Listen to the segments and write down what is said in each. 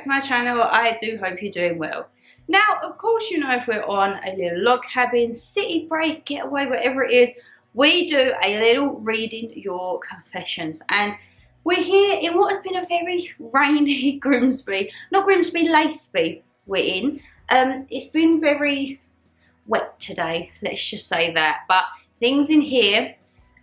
to my channel. I do hope you're doing well. Now, of course, you know, if we're on a little log cabin, city break, getaway, whatever it is, we do a little reading your confessions. And we're here in what has been a very rainy Grimsby. Not Grimsby, Leigxby we're in. It's been very wet today, let's just say that. But things in here,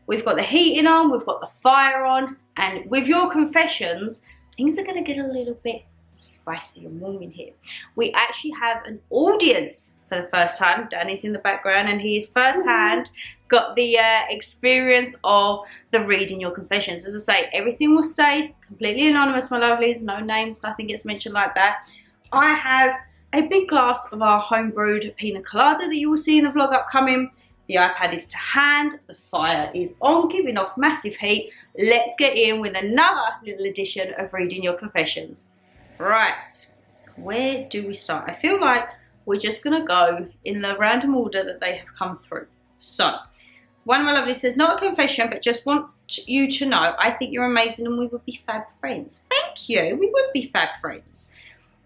we've got the heating on, we've got the fire on, and with your confessions, things are going to get a little bit spicy and warm in here. We actually have an audience for the first time. Danny's in the background and he is firsthand got the experience of the reading your confessions. As I say, everything will stay completely anonymous, my lovelies. No names, nothing gets mentioned like that. I have a big glass of our homebrewed pina colada that you will see in the vlog upcoming. The iPad is to hand, the fire is on, giving off massive heat. Let's get in with another little edition of reading your confessions. Right, where do we start? I feel like we're just gonna go in the random order that they have come through. So, one of my lovelies says, not a confession, but just want you to know, I think you're amazing and we would be fab friends. Thank you, we would be fab friends.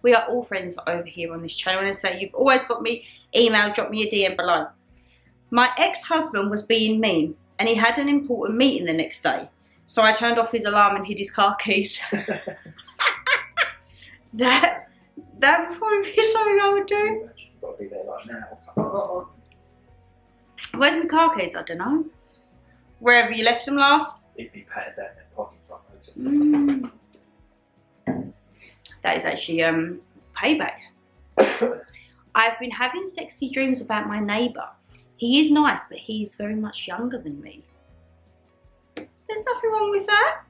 We are all friends over here on this channel, and I say you've always got me email, drop me a DM below. My ex-husband was being mean and he had an important meeting the next day. So I turned off his alarm and hid his car keys. That would probably be something I would do. You've got to be there right now. Where's my car keys? I don't know. Wherever you left them last. It'd be patted down in their pockets, I know. That is actually payback. I've been having sexy dreams about my neighbour. He is nice, but he's very much younger than me. There's nothing wrong with that.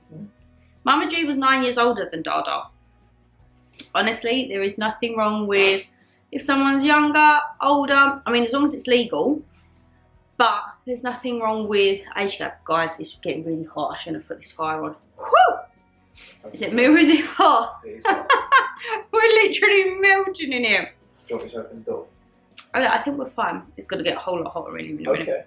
Mama G was 9 years older than Dada. Honestly, there is nothing wrong with if someone's younger, older. I mean, as long as it's legal. But there's nothing wrong with age gap. Guys, it's getting really hot. I shouldn't have put this fire on. Woo! Is it me or is it hot? It is hot. We're literally melting in here. Do you want me to open the door? Okay, I think we're fine. It's going to get a whole lot hotter in a minute. Okay.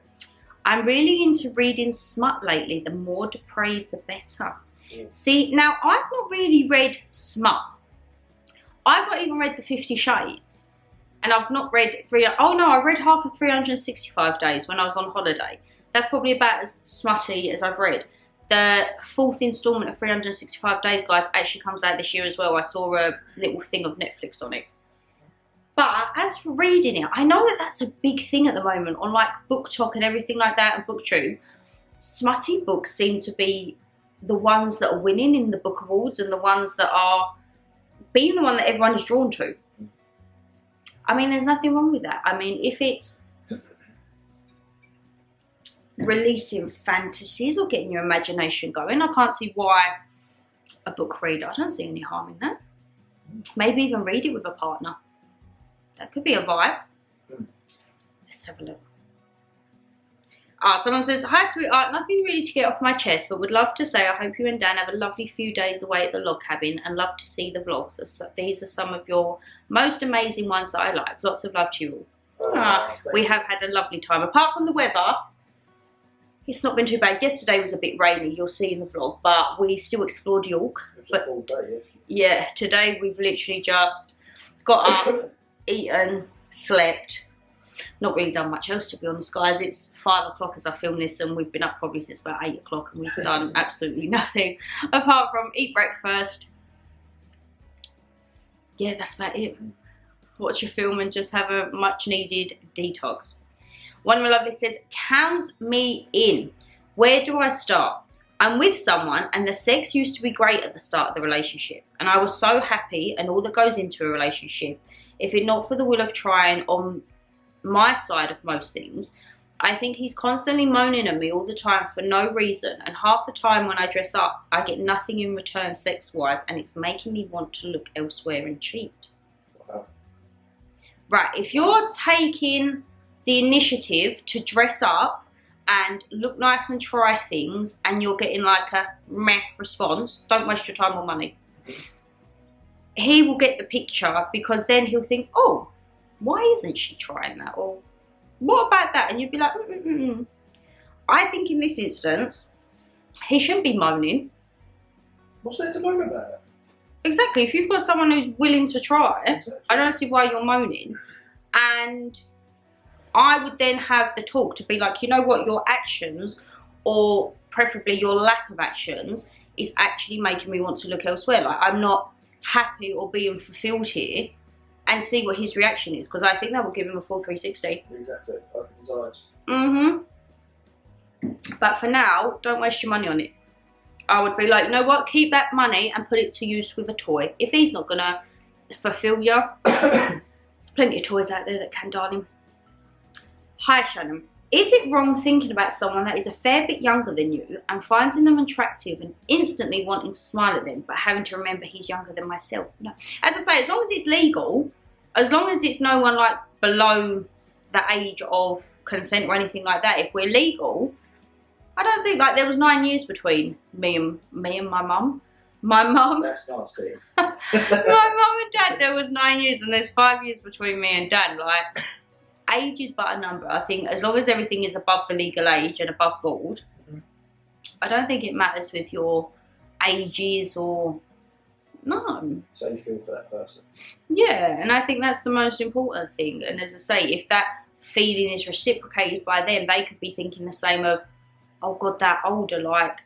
I'm really into reading smut lately. The more depraved, the better. Yeah. See, now I've not really read smut. I've not even read the 50 Shades. And I've not read I read half of 365 Days when I was on holiday. That's probably about as smutty as I've read. The 4th installment of 365 Days, guys, actually comes out this year as well. I saw a little thing of Netflix on it. But as for reading it, I know that that's a big thing at the moment on like BookTok and everything like that and BookTube. Smutty books seem to be the ones that are winning in the book awards and the ones that are being the one that everyone is drawn to. I mean, there's nothing wrong with that. I mean, if it's releasing fantasies or getting your imagination going, I can't see why a book reader, I don't see any harm in that. Maybe even read it with a partner. That could be a vibe. Let's have a look. Someone says, hi sweetheart, nothing really to get off my chest, but would love to say I hope you and Dan have a lovely few days away at the log cabin and love to see the vlogs. These are some of your most amazing ones that I like. Lots of love to you all. We have had a lovely time. Apart from the weather, it's not been too bad. Yesterday was a bit rainy, you'll see in the vlog, but we still explored York. But all day, yes. Yeah, today we've literally just got up, eaten, slept. Not really done much else, to be honest, guys. It's 5 o'clock as I film this and we've been up probably since about 8 o'clock and we've done absolutely nothing apart from eat breakfast. Yeah, that's about it. Watch your film and just have a much needed detox. One of my lovely says, count me in. Where do I start? I'm with someone and the sex used to be great at the start of the relationship and I was so happy and all that goes into a relationship. If it not for the will of trying on my side of most things, I think he's constantly moaning at me all the time for no reason, and half the time when I dress up I get nothing in return sex wise and it's making me want to look elsewhere and cheat. Wow. Right, if you're taking the initiative to dress up and look nice and try things and you're getting like a meh response, don't waste your time or money. He will get the picture because then he'll think, oh, why isn't she trying that? Or what about that? And you'd be like, I think in this instance, he shouldn't be moaning. What's there to moan about? Exactly. If you've got someone who's willing to try, Exactly. I don't see why you're moaning. And I would then have the talk to be like, you know what, your actions, or preferably your lack of actions, is actually making me want to look elsewhere. Like, I'm not happy or being fulfilled here, and see what his reaction is, because I think that will give him a full 360. Exactly. Open his eyes. But for now, don't waste your money on it. I would be like, you know what, keep that money and put it to use with a toy. If he's not gonna fulfill you, there's plenty of toys out there that can, darling. Hi Shannon, is it wrong thinking about someone that is a fair bit younger than you and finding them attractive and instantly wanting to smile at them, but having to remember he's younger than myself? No. As I say, as long as it's legal, as long as it's no one like below the age of consent or anything like that, if we're legal, I don't see, like, there was 9 years between me and my mum. My mum. That's nasty. My mum and dad, there was 9 years, and there's 5 years between me and dad. Like, age is but a number. I think as long as everything is above the legal age and above board, I don't think it matters with your ages or no. So you feel for that person. Yeah, and I think that's the most important thing. And as I say, if that feeling is reciprocated by them, they could be thinking the same of, oh God, that older, like,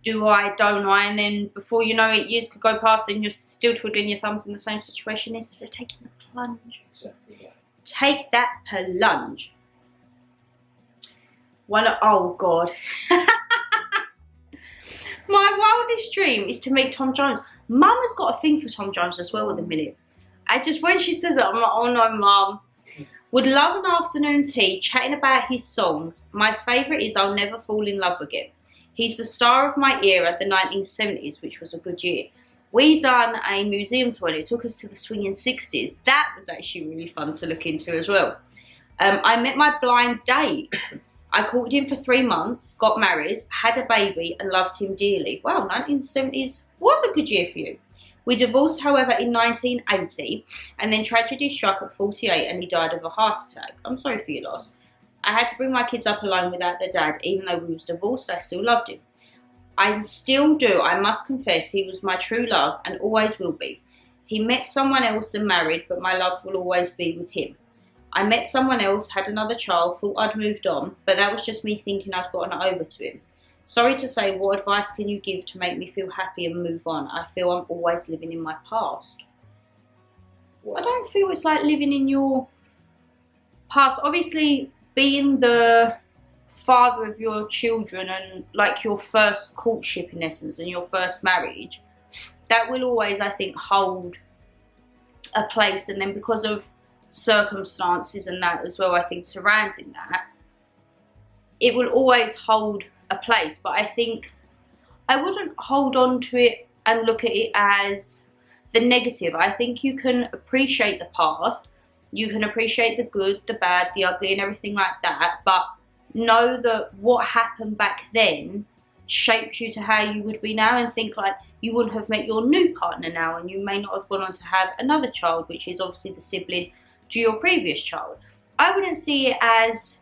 do I, don't I? And then before you know it, years could go past and you're still twiddling your thumbs in the same situation instead of taking the plunge. Exactly. Yeah. Take that plunge. Oh God. My wildest dream is to meet Tom Jones. Mum has got a thing for Tom Jones as well at the minute. When she says it, I'm like, oh no, Mum. Would love an afternoon tea chatting about his songs. My favourite is I'll Never Fall in Love Again. He's the star of my era, the 1970s, which was a good year. We done a museum tour and it took us to the swinging 60s. That was actually really fun to look into as well. I met my blind date. I courted him for 3 months, got married, had a baby and loved him dearly. Wow, 1970s was a good year for you. We divorced, however, in 1980, and then tragedy struck at 48 and he died of a heart attack. I'm sorry for your loss. I had to bring my kids up alone without their dad. Even though we was divorced, I still loved him. I still do. I must confess he was my true love and always will be. He met someone else and married, but my love will always be with him. I met someone else, had another child, thought I'd moved on, but that was just me thinking I'd gotten over to him. Sorry to say, what advice can you give to make me feel happy and move on? I feel I'm always living in my past. Wow. I don't feel it's like living in your past. Obviously, being the father of your children and like your first courtship in essence and your first marriage, that will always, I think, hold a place. And then because of circumstances and that as well, I think surrounding that, it will always hold a place. But I think I wouldn't hold on to it and look at it as the negative. I think you can appreciate the past, you can appreciate the good, the bad, the ugly and everything like that, but know that what happened back then shaped you to how you would be now, and think like you wouldn't have met your new partner now, and you may not have gone on to have another child, which is obviously the sibling to your previous child. I wouldn't see it as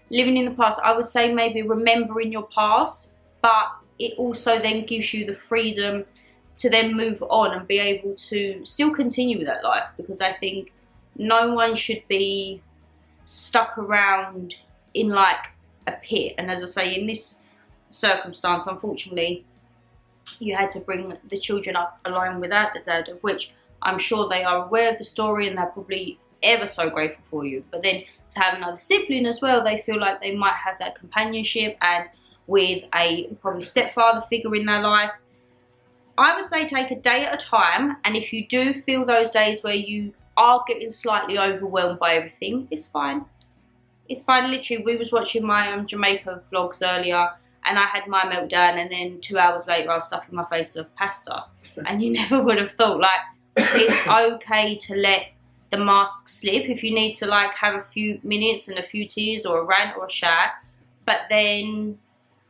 living in the past. I would say maybe remembering your past, but it also then gives you the freedom to then move on and be able to still continue with that life, because I think no one should be stuck around in like a pit. And as I say, in this circumstance, unfortunately, you had to bring the children up alone without the dad, of which I'm sure they are aware of the story and they're probably ever so grateful for you. But then to have another sibling as well, they feel like they might have that companionship, and with a probably stepfather figure in their life, I would say take a day at a time. And if you do feel those days where you are getting slightly overwhelmed by everything, it's fine. It's fine. Literally, we was watching my Jamaica vlogs earlier and I had my meltdown, and then 2 hours later I was stuffing my face of pasta. And you never would have thought, like, it's okay to let the mask slip if you need to like have a few minutes and a few tears or a rant or a shout, but then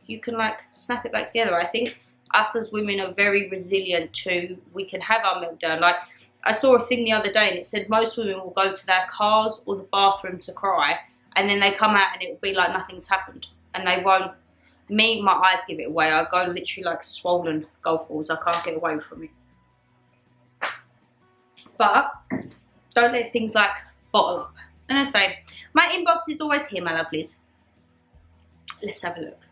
you can like snap it back together. I think us as women are very resilient too. We can have our meltdown. Like, I saw a thing the other day and it said most women will go to their cars or the bathroom to cry, and then they come out and it will be like nothing's happened, and they won't. Me, my eyes give it away. I go literally like swollen golf balls. I can't get away from it. But don't let things like bottle up. And I say, my inbox is always here, my lovelies. Let's have a look.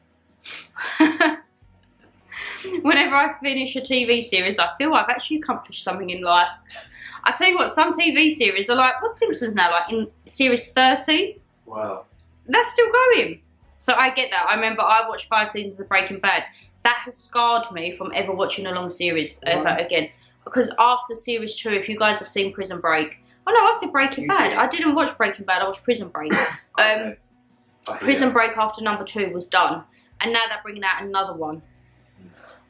Whenever I finish a TV series, I feel I've actually accomplished something in life. I tell you what, some TV series are like, what's Simpsons now? Like in series 30? Wow. That's still going. So I get that. I remember I watched 5 seasons of Breaking Bad. That has scarred me from ever watching a long series ever again. Because after series 2, if you guys have seen Prison Break, oh no, I said Breaking Bad. Did. I didn't watch Breaking Bad, I watched Prison Break. Okay. Prison Break after number 2 was done. And now they're bringing out another one.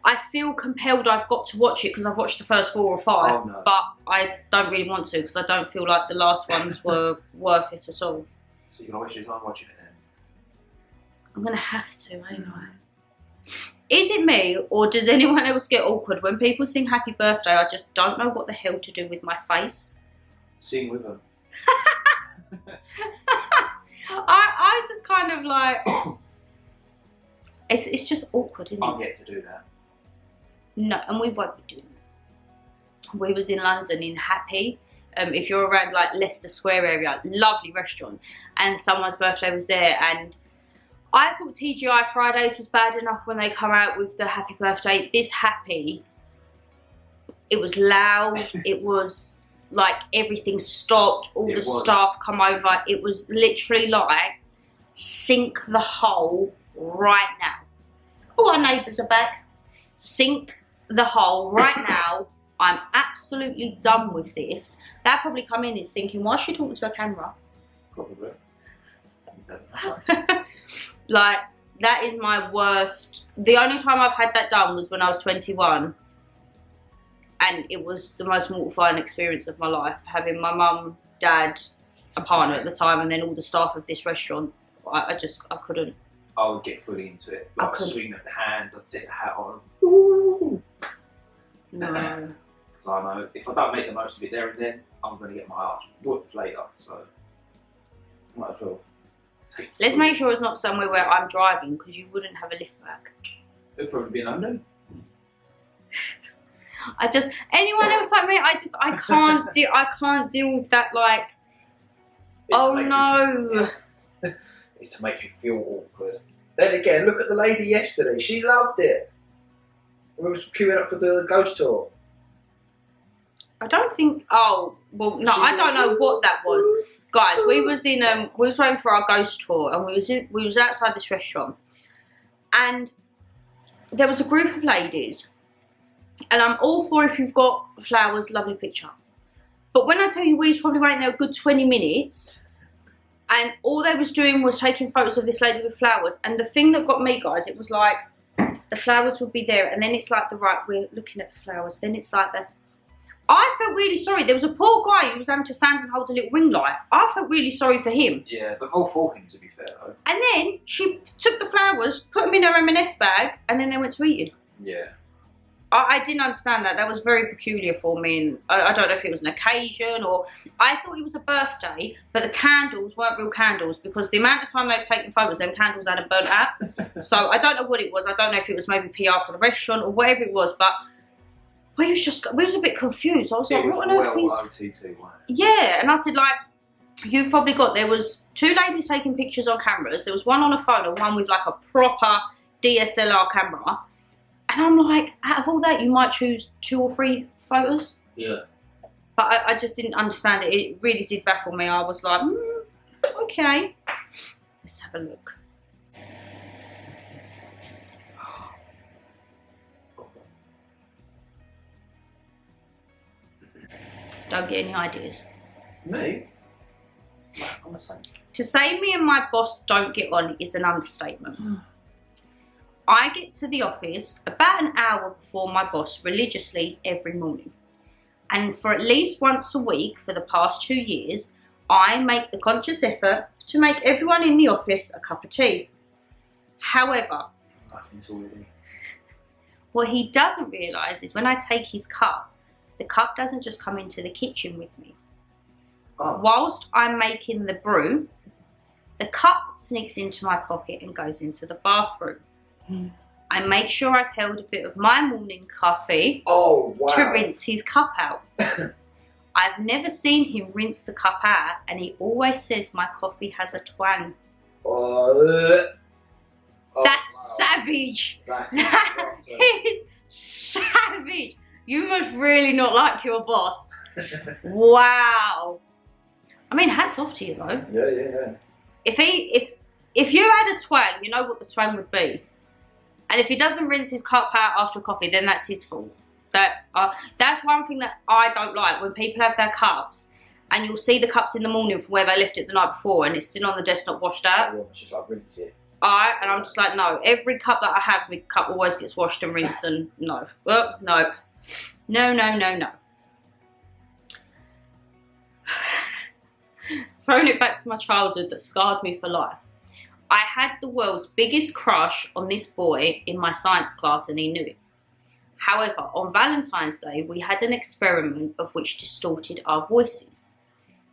I feel compelled I've got to watch it because I've watched the first 4 or 5. Oh, no. But I don't really want to because I don't feel like the last ones were worth it at all. So you can waste your time watching it then? I'm going to have to, ain't I? Is it me or does anyone else get awkward when people sing happy birthday? I just don't know what the hell to do with my face. Sing with them. I just kind of like, it's just awkward, isn't it? I'm yet to do that. No, and we won't be doing that. We was in London in Happy. If you're around like Leicester Square area, lovely restaurant, and someone's birthday was there, and I thought TGI Fridays was bad enough when they come out with the happy birthday. This Happy, it was loud, it was like everything stopped, all the staff come over. It was literally like, sink the hole right now. Oh, our neighbours are back. Sink the hole right now. I'm absolutely done with this. They'll probably come in and thinking, why is she talking to a camera? Probably. It doesn't matter. Like, that is my worst. The only time I've had that done was when I was 21. And it was the most mortifying experience of my life. Having my mum, dad, a partner at the time, and then all the staff of this restaurant. I couldn't. I would get fully into it. I Like couldn't. swinging at the hands, I'd set the hat on. Ooh. No. Because I know if I don't make the most of it there and then, I'm going to get my arse whooped later. So, might as well take Let's make sure it's not somewhere where I'm driving, because you wouldn't have a lift back. It'll probably be in London. Anyone else like me, I can't deal with that, like, oh no. It's to make you feel awkward. Then again, look at the lady yesterday. She loved it. We were queuing up for the ghost tour. I don't think, oh, well, no, I don't know what that was. Guys, we was waiting for our ghost tour, and we was outside this restaurant, and there was a group of ladies, and I'm all for if you've got flowers, lovely picture. But when I tell you we was probably waiting there a good 20 minutes, and all they was doing was taking photos of this lady with flowers, and the thing that got me, guys, it was like, the flowers would be there, and then it's like we're looking at the flowers, then it's like I felt really sorry. There was a poor guy who was having to stand and hold a little ring light. I felt really sorry for him. Yeah, but more for him, to be fair, though. And then she took the flowers, put them in her M&S bag, and then they went to eating. Yeah. I didn't understand that. That was very peculiar for me. And I don't know if it was an occasion or... I thought it was a birthday, but the candles weren't real candles because the amount of time they was taking photos, them candles hadn't burnt out. So I don't know what it was. I don't know if it was maybe PR for the restaurant or whatever it was, but we was a bit confused. I was like, what on earth is... OTT, wasn't it? Yeah, and I said, like, you've probably got... There was 2 ladies taking pictures on cameras. There was one on a phone and one with, like, a proper DSLR camera. And I'm like, out of all that, you might choose 2 or 3 photos. Yeah. But I just didn't understand it. It really did baffle me. I was like, okay. Let's have a look. Don't get any ideas. Me? I'm the same. To say me and my boss don't get on is an understatement. I get to the office about an hour before my boss religiously every morning. And for at least once a week for the past 2 years, I make the conscious effort to make everyone in the office a cup of tea. However, what he doesn't realise is when I take his cup, the cup doesn't just come into the kitchen with me. Oh. Whilst I'm making the brew, the cup sneaks into my pocket and goes into the bathroom. I make sure I've held a bit of my morning coffee to rinse his cup out. I've never seen him rinse the cup out, and he always says my coffee has a twang. Oh, That's wow. savage. That is savage. You must really not like your boss. Wow. I mean, hats off to you though. Yeah. If you had a twang, you know what the twang would be. And if he doesn't rinse his cup out after coffee, then that's his fault. That's one thing that I don't like, when people have their cups and you'll see the cups in the morning from where they left it the night before and it's still on the desk not washed out. It's just like rinse it. And I'm just like, no, every cup that I have, my cup always gets washed and rinsed, and no. Well, no. No. Throwing it back to my childhood that scarred me for life. I had the world's biggest crush on this boy in my science class and he knew it. However, on Valentine's Day, we had an experiment of which distorted our voices.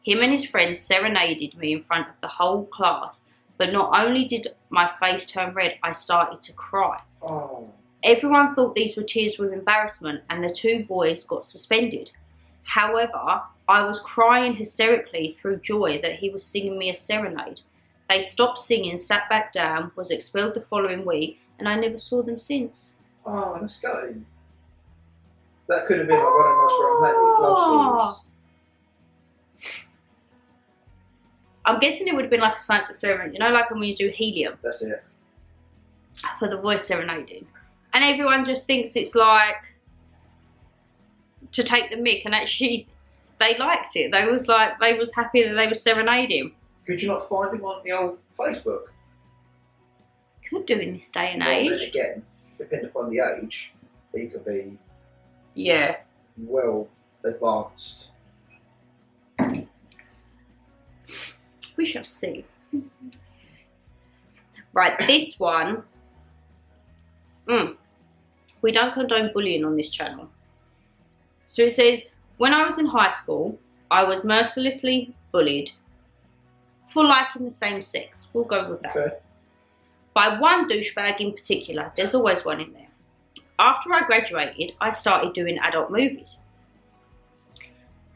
Him and his friends serenaded me in front of the whole class, but not only did my face turn red, I started to cry. Oh. Everyone thought these were tears of embarrassment and the two boys got suspended. However, I was crying hysterically through joy that he was singing me a serenade. They stopped singing, sat back down, was expelled the following week, and I never saw them since. Oh, that's gutting. That could have been like one of the most romantic love stories. I'm guessing it would have been like a science experiment, you know, like when you do helium. That's it. For the voice serenading. And everyone just thinks it's like to take the mick, and actually they liked it. They was happy that they were serenading. Could you not find him on the old Facebook? Could do in this day and Well, age. then again, depending upon the age, he could be well advanced. We shall see. Right, this one. We don't condone bullying on this channel. So it says, when I was in high school, I was mercilessly bullied for liking the same sex. We'll go with that. Okay. By one douchebag in particular. There's always one in there. After I graduated, I started doing adult movies.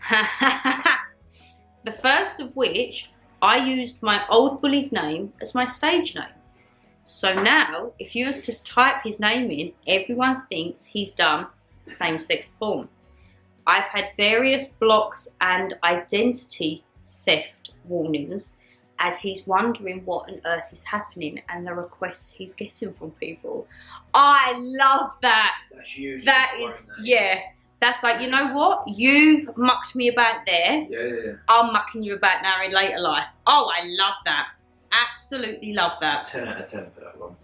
The first of which, I used my old bully's name as my stage name. So now, if you was to type his name in, everyone thinks he's done same-sex porn. I've had various blocks and identity theft warnings as he's wondering what on earth is happening and the requests he's getting from people. I love that. That's huge. That is, yeah. That's like, you know what? You've mucked me about there. Yeah. I'm mucking you about now in later life. Oh, I love that. Absolutely love that. 10 out of 10 for that one.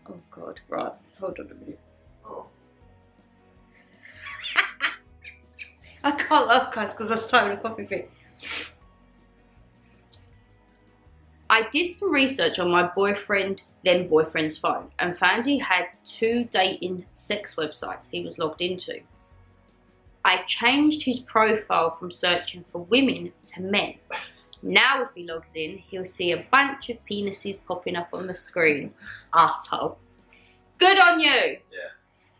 Oh God, right. Hold on a minute. Oh. I can't laugh, guys, because I'm starting a coffee thing. I did some research on my then boyfriend's phone and found he had 2 dating sex websites he was logged into. I changed his profile from searching for women to men. Now if he logs in, he'll see a bunch of penises popping up on the screen. Arsehole. Good on you. Yeah.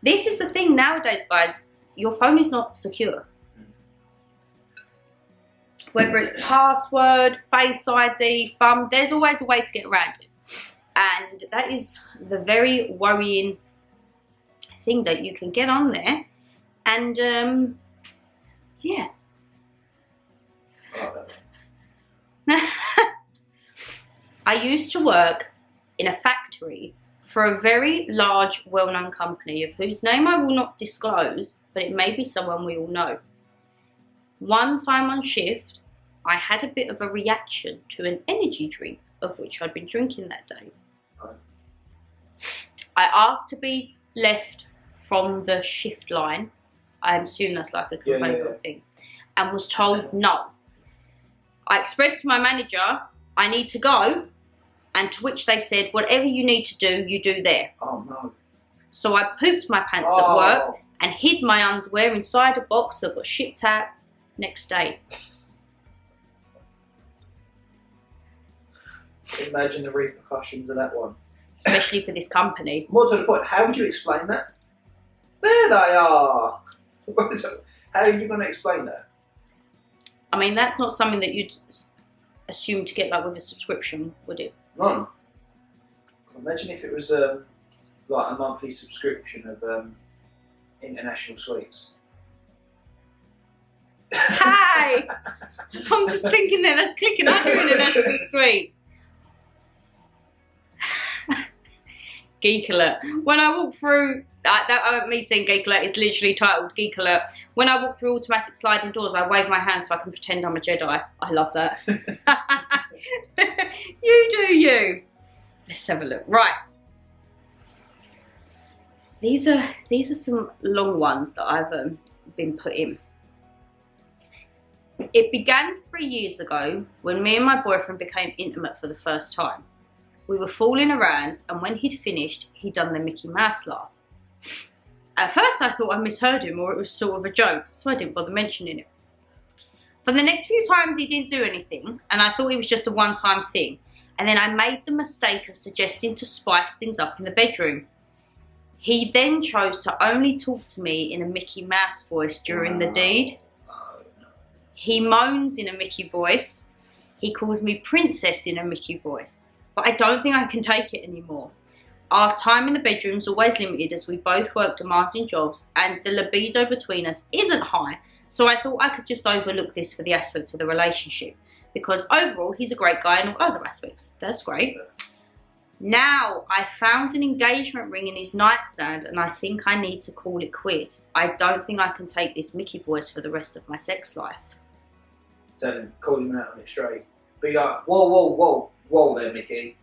This is the thing nowadays, guys. Your phone is not secure. Whether it's password, face ID, thumb, there's always a way to get around it. And that is the very worrying thing, that you can get on there and, yeah. I used to work in a factory for a very large, well-known company of whose name I will not disclose, but it may be someone we all know. One time on shift, I had a bit of a reaction to an energy drink of which I'd been drinking that day. I asked to be left from the shift line. I assume that's like a conveyor thing. And was told no. I expressed to my manager, I need to go. And to which they said, whatever you need to do, you do there. Oh no. So I pooped my pants at work and hid my underwear inside a box that got shipped out next day. Imagine the repercussions of that one. Especially for this company. More to the point, how would you explain that? There they are. How are you going to explain that? I mean, that's not something that you'd assume to get like with a subscription, would it? No. Imagine if it was like a monthly subscription of international sweets. Hey! I'm just thinking there, that's clicking under international sweets. Geek alert. When I walk through, me saying geek alert, it's literally titled geek alert. When I walk through automatic sliding doors, I wave my hand so I can pretend I'm a Jedi. I love that. You do you. Let's have a look. Right. These are some long ones that I've been put in. It began 3 years ago when me and my boyfriend became intimate for the first time. We were fooling around, and when he'd finished, he'd done the Mickey Mouse laugh. At first I thought I misheard him or it was sort of a joke, so I didn't bother mentioning it. For the next few times he didn't do anything, and I thought it was just a one-time thing, and then I made the mistake of suggesting to spice things up in the bedroom. He then chose to only talk to me in a Mickey Mouse voice during the deed. He moans in a Mickey voice. He calls me princess in a Mickey voice. But I don't think I can take it anymore. Our time in the bedroom's always limited as we both work demanding jobs and the libido between us isn't high, so I thought I could just overlook this for the aspect of the relationship. Because overall, he's a great guy in all other aspects. That's great. Now, I found an engagement ring in his nightstand and I think I need to call it quits. I don't think I can take this Mickey voice for the rest of my sex life. Tell him, call him out on it straight. Be like, whoa there, Mickey.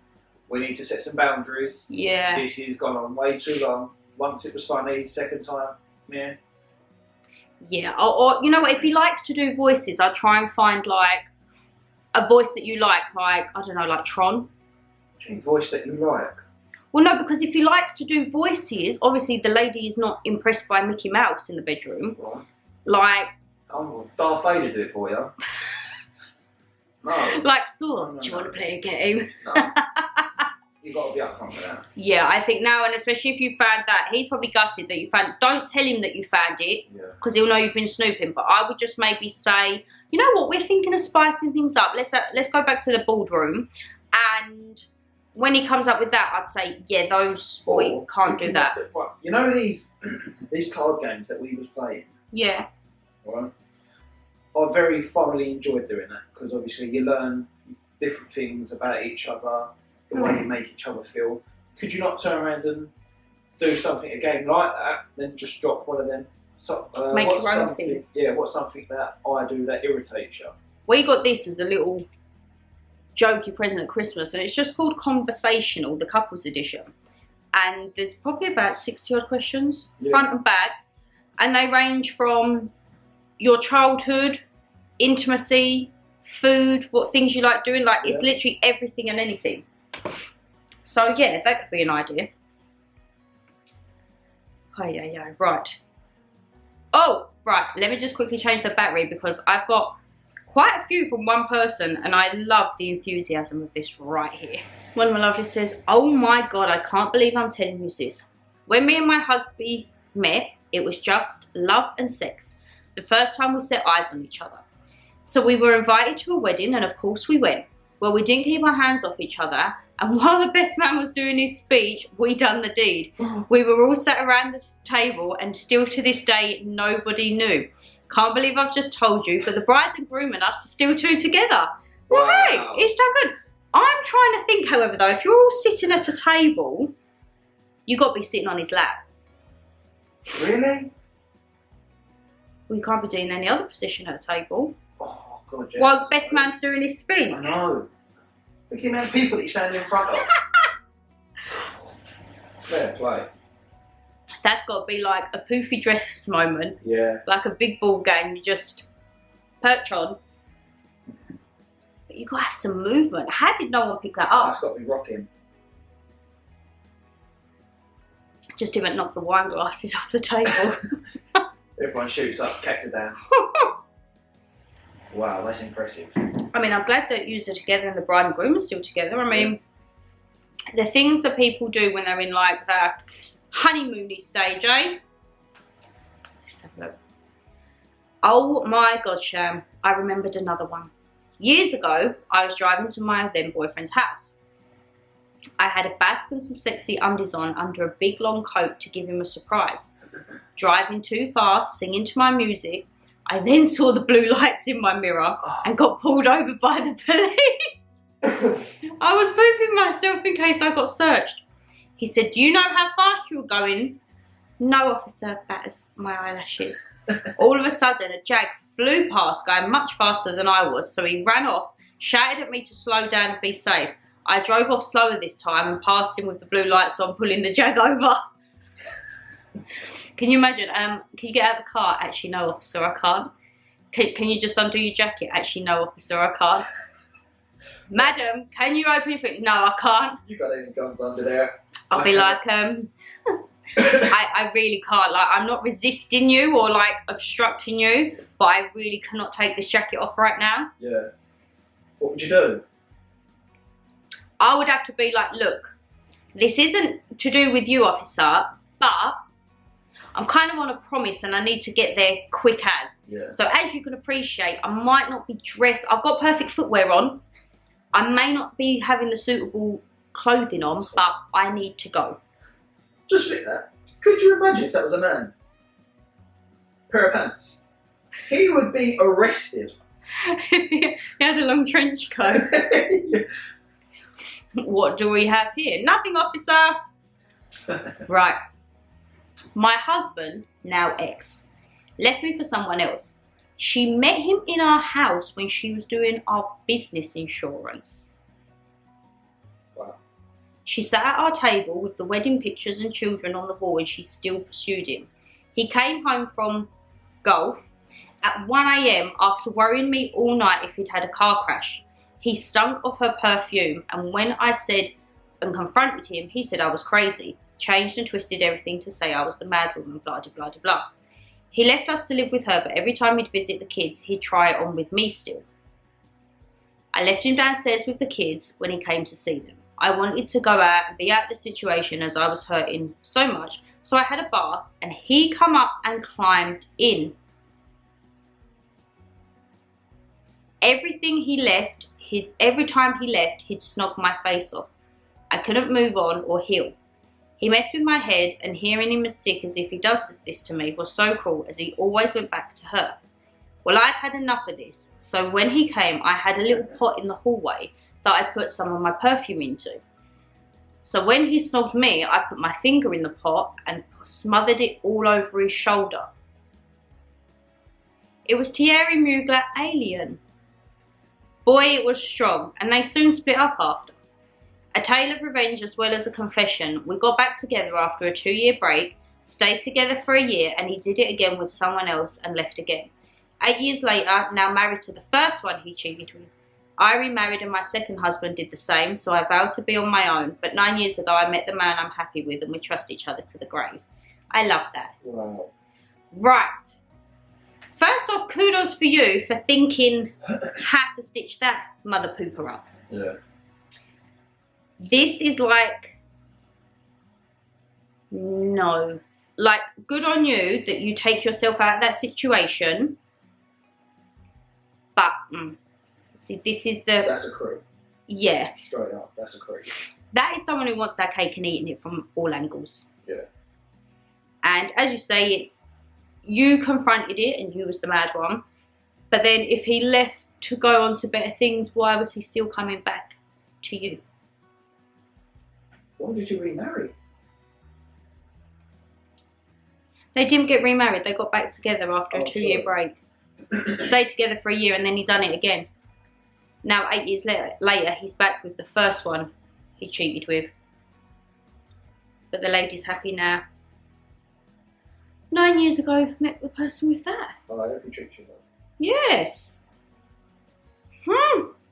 We need to set some boundaries. Yeah. This has gone on way too long. Once it was funny, second time, yeah. Yeah, or you know what, if he likes to do voices, I'd try and find like a voice that you like, I don't know, like Tron. A voice that you like? Well, no, because if he likes to do voices, obviously the lady is not impressed by Mickey Mouse in the bedroom. Right. Like... Oh, Darth Vader do it for you. No. Like, so, do you want to play a game? No. You've got to be upfront with that. Yeah, I think now, and especially if you found that, he's probably gutted that you found. Don't tell him that you found it, because he'll know you've been snooping. But I would just maybe say, you know what, we're thinking of spicing things up. Let's go back to the boardroom, and when he comes up with that, I'd say, yeah, those we can't do that. You know these card games that we was playing. Yeah. Right. I very thoroughly enjoyed doing that because obviously you learn different things about each other, the way you make each other feel. Could you not turn around and do something, a game like that, then just drop one of them? So, make your own thing. Yeah, what's something that I do that irritates you? We got this as a little jokey present at Christmas, and it's just called Conversational, the couples edition. And there's probably about 60 odd questions, front and back, and they range from your childhood, intimacy, food, what things you like doing, like it's literally everything and anything. So yeah, that could be an idea. Oh yeah, right. Oh, right, let me just quickly change the battery because I've got quite a few from one person and I love the enthusiasm of this right here. One of my lovely says, oh my God, I can't believe I'm telling you this. When me and my husband met, it was just love and sex. The first time we set eyes on each other. So we were invited to a wedding and of course we went. Well, we didn't keep our hands off each other and while the best man was doing his speech, we done the deed. We were all sat around the table and still to this day, nobody knew. Can't believe I've just told you, but the bride and groom and us are still two together. Well, hey, it's done good. I'm trying to think, however, though, if you're all sitting at a table, you got to be sitting on his lap. Really? Well, you can't be doing any other position at a table. Oh, God, yeah. While the best man's doing his speech. I know. Look at the amount of people that you're standing in front of. Fair play. That's got to be like a poofy dress moment. Yeah. Like a big ball game you just perch on. But you got to have some movement. How did no one pick that up? That's got to be rocking. Just didn't knock the wine glasses off the table. Everyone shoots up, cactus down. Wow, that's impressive. I mean, I'm glad that you are together and the bride and groom are still together. I mean, the things that people do when they're in like the honeymoony stage, eh? Let's have a look. Oh my God, Sham, I remembered another one. Years ago, I was driving to my then boyfriend's house. I had a basque and some sexy undies on under a big long coat to give him a surprise. Driving too fast, singing to my music, I then saw the blue lights in my mirror and got pulled over by the police. I was pooping myself in case I got searched. He said, "Do you know how fast you were going?" "No, officer," batters my eyelashes. All of a sudden, a jag flew past, going much faster than I was, so he ran off, shouted at me to slow down and be safe. I drove off slower this time and passed him with the blue lights on, pulling the jag over. Can you imagine? Can you get out of the car? Actually, no, officer, I can't. Can you just undo your jacket? Actually, no, officer, I can't. Madam, can you open your foot? No, I can't. You got any guns under there? I'll be like, I really can't. Like, I'm not resisting you or like obstructing you, but I really cannot take this jacket off right now. Yeah. What would you do? I would have to be like, look, this isn't to do with you, officer, but I'm kind of on a promise and I need to get there quick as. Yeah. So as you can appreciate, I might not be dressed. I've got perfect footwear on. I may not be having the suitable clothing on, but I need to go. Just think that. Could you imagine if that was a man? Pair of pants. He would be arrested. He had a long trench coat. Yeah. What do we have here? Nothing, officer. Right. My husband, now ex, left me for someone else. She met him in our house when she was doing our business insurance. Wow. She sat at our table with the wedding pictures and children on the wall and she still pursued him. He came home from golf at 1 AM after worrying me all night if he'd had a car crash. He stunk of her perfume, and when I said and confronted him, he said I was crazy, changed and twisted everything to say I was the mad woman, blah, blah, blah, blah. He left us to live with her, but every time he'd visit the kids, he'd try it on with me still. I left him downstairs with the kids when he came to see them. I wanted to go out and be out of the situation as I was hurting so much, so I had a bath and he come up and climbed in. Every time he left, he'd snog my face off. I couldn't move on or heal. He messed with my head, and hearing him as sick as if he does this to me was so cruel, as he always went back to her. Well, I'd had enough of this, so when he came, I had a little pot in the hallway that I put some of my perfume into. So when he snogged me, I put my finger in the pot and smothered it all over his shoulder. It was Thierry Mugler Alien. Boy, it was strong, and they soon split up after. A tale of revenge as well as a confession. We got back together after a 2-year break, stayed together for a year, and he did it again with someone else and left again. 8 years later, now married to the first one he cheated with. I remarried and my second husband did the same, so I vowed to be on my own. But 9 years ago, I met the man I'm happy with and we trust each other to the grave. I love that. Wow. Right. First off, kudos for you for thinking how to stitch that mother pooper up. Yeah. This is like, no. Like, good on you that you take yourself out of that situation. But, see, this is the... That's a creep. Yeah. Straight up, that's a creep. That is someone who wants their cake and eating it from all angles. Yeah. And as you say, it's you confronted it and you was the mad one. But then if he left to go on to better things, why was he still coming back to you? Why did you remarry? They didn't get remarried. They got back together after a 2-year break. Stayed together for a year and then he done it again. Now 8 years later, he's back with the first one he cheated with. But the lady's happy now. 9 years ago, met the person with that. Oh, I hope he treats you well. Yes.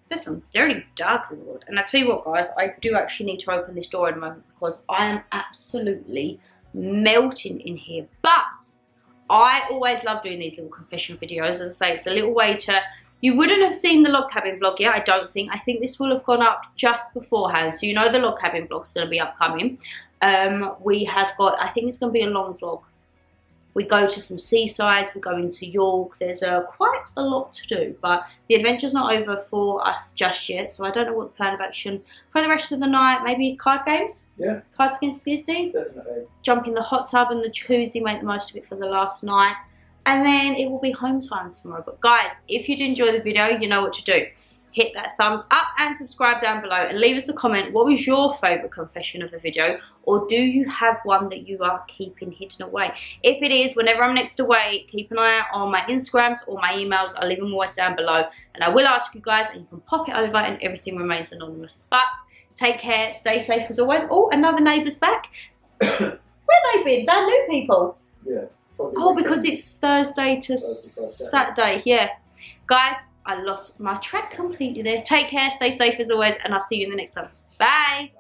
There's some dirty dogs in the world. And I tell you what, guys, I do actually need to open this door in a moment because I am absolutely melting in here. But I always love doing these little confession videos. As I say, it's a little way to... You wouldn't have seen the log cabin vlog yet, I don't think. I think this will have gone up just beforehand. So you know the log cabin vlog's going to be upcoming. We have got... I think it's going to be a long vlog. We go to some seasides, we go into York. There's quite a lot to do, but the adventure's not over for us just yet, so I don't know what the plan of action for the rest of the night. Maybe card games? Yeah. Cards Against Disney? Definitely. Jump in the hot tub and the jacuzzi, make the most of it for the last night. And then it will be home time tomorrow. But guys, if you did enjoy the video, you know what to do. Hit that thumbs up and subscribe down below and leave us a comment. What was your favourite confession of the video? Or do you have one that you are keeping hidden away? If it is, whenever I'm next away, keep an eye out on my Instagrams or my emails. I'll leave them always down below. And I will ask you guys and you can pop it over and everything remains anonymous. But take care, stay safe as always. Oh, another neighbour's back. Where they been? They're new people. Yeah. Oh, because it's Thursday to Saturday. Yeah. Guys, I lost my track completely there. Take care, stay safe as always, and I'll see you in the next one. Bye.